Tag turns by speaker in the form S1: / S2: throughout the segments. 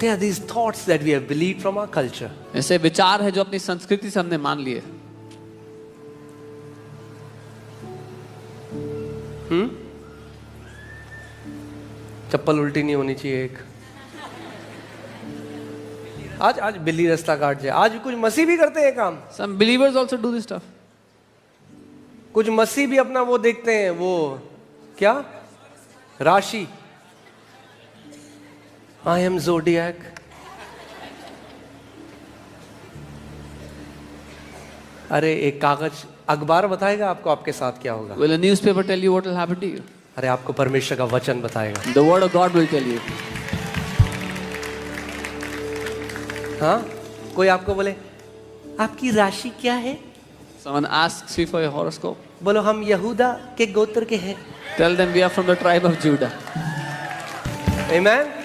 S1: they are these thoughts that we have believed from our culture.
S2: ऐसे विचार है जो अपनी संस्कृति से हमने मान लिए.
S1: चप्पल उल्टी नहीं होनी चाहिए एक. आज बिल्ली रास्ता काट जाए. आज कुछ मसीह भी करते हैं काम.
S2: Some believers also do this stuff.
S1: कुछ मसीह भी अपना वो देखते हैं, वो क्या राशि. I am zodiac. अरे एक कागज अखबार बताएगा आपको आपके साथ क्या होगा.
S2: Will a newspaper tell you what will happen to you?
S1: अरे आपको परमेश्वर का वचन बताएगा.
S2: The word of God will tell you.
S1: हाँ, कोई आपको बोले आपकी राशि क्या है.
S2: Someone asks you for your horoscope.
S1: बोलो हम यहूदा के गोत्र के हैं.
S2: Tell them we are from the tribe of Judah.
S1: Amen.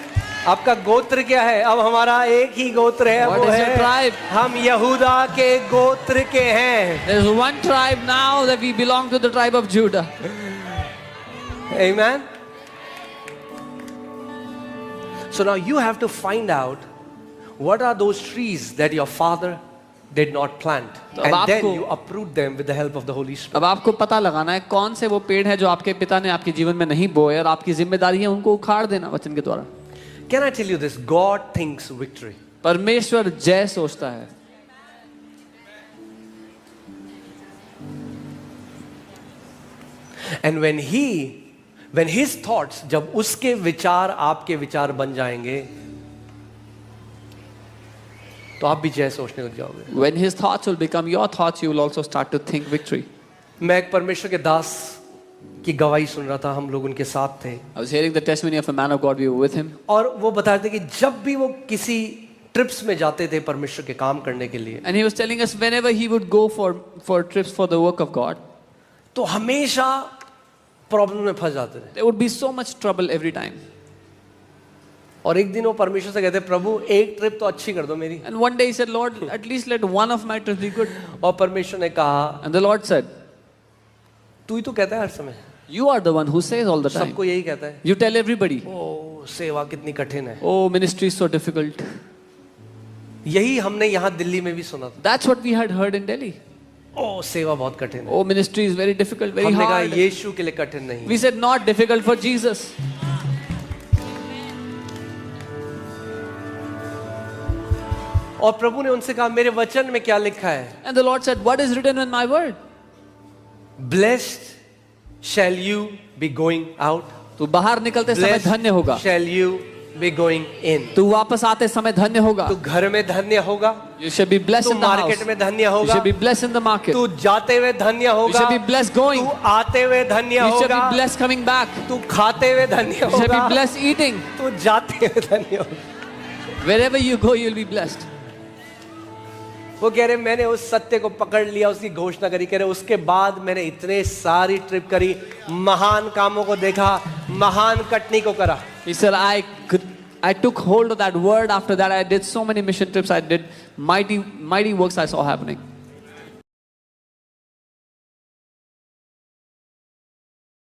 S1: आपका गोत्र क्या है. अब हमारा एक ही गोत्र है.
S2: What
S1: वो
S2: is your
S1: है
S2: tribe?
S1: हम यहूदा के गोत्र के हैं.
S2: There is one tribe now that we belong to the tribe of Judah.
S1: Amen. So now you have to find out what are those trees that your father did not plant, and then you uproot them with the help of the Holy Spirit.
S2: अब आपको पता लगाना है कौन से वो पेड़ है जो आपके पिता ने आपके जीवन में नहीं बोए और आपकी जिम्मेदारी है उनको उखाड़ देना वचन के द्वारा.
S1: Can I tell you this? God thinks victory.
S2: परमेश्वर जय सोचता है.
S1: And when his thoughts, जब उसके विचार आपके विचार बन जाएंगे तो आप भी जय सोचने लग जाओगे.
S2: When his thoughts will become your thoughts, you will also start to think victory.
S1: मैं एक परमेश्वर के दास की गवाही सुन रहा था. हम लोग उनके साथ थे.
S2: I was hearing the testimony of a man of God. We were with him.
S1: और वो बता रहे थे कि जब भी वो किसी ट्रिप्स में जाते थे परमेश्वर के काम करने के लिए,
S2: And he was telling us whenever he would go for trips for the work of God,
S1: तो हमेशा प्रॉब्लम में फंस जाते थे.
S2: there would be so much trouble every time.
S1: और एक दिन वो परमेश्वर से कहते, प्रभु एक ट्रिप तो अच्छी कर दो मेरी.
S2: And one day he said, Lord, at least let one of my trips be good.
S1: और परमेश्वर ने कहा,
S2: And the Lord said,
S1: तू ही तो कहता है हर समय.
S2: you are the one who says all the time.
S1: सबको यही कहता है.
S2: You tell everybody,
S1: ओ सेवा कितनी कठिन है.
S2: oh, ministry is so difficult.
S1: यही हमने यहाँ दिल्ली में भी सुना था.
S2: That's what we had heard in Delhi.
S1: ओ सेवा बहुत कठिन है.
S2: Oh, ministry is very difficult, very
S1: हमने कहा
S2: hard.
S1: यीशु के लिए कठिन नहीं.
S2: We said not difficult for Jesus.
S1: और प्रभु ने उनसे कहा, मेरे वचन में क्या लिखा है.
S2: And the Lord said, what is written in my word?
S1: Blessed shall you be going out.
S2: तू बाहर निकलते समय धन्य होगा.
S1: Blessed shall you be going in.
S2: तू वापस आते समय धन्य होगा.
S1: तू घर में धन्य होगा.
S2: You should be blessed in the house.
S1: Market में धन्य
S2: You
S1: होगा.
S2: should be blessed in the market.
S1: तू जाते हुए धन्य
S2: You
S1: होगा.
S2: should be blessed going.
S1: तू आते हुए धन्य
S2: You should
S1: होगा.
S2: be blessed coming back.
S1: तू खाते हुए धन्य
S2: You should be
S1: होगा.
S2: blessed eating.
S1: तू जाते हुए धन्य होगा.
S2: Wherever you go, you'll be blessed.
S1: वो कह रहे मैंने उस सत्य को पकड़ लिया, उसकी घोषणा करी. कह रहे उसके बाद मैंने इतने सारी ट्रिप करी, महान कामों को देखा, महान कटनी को करा.
S2: He said, I took hold of that word. After that, I did so many mission trips. I did mighty works I saw happening.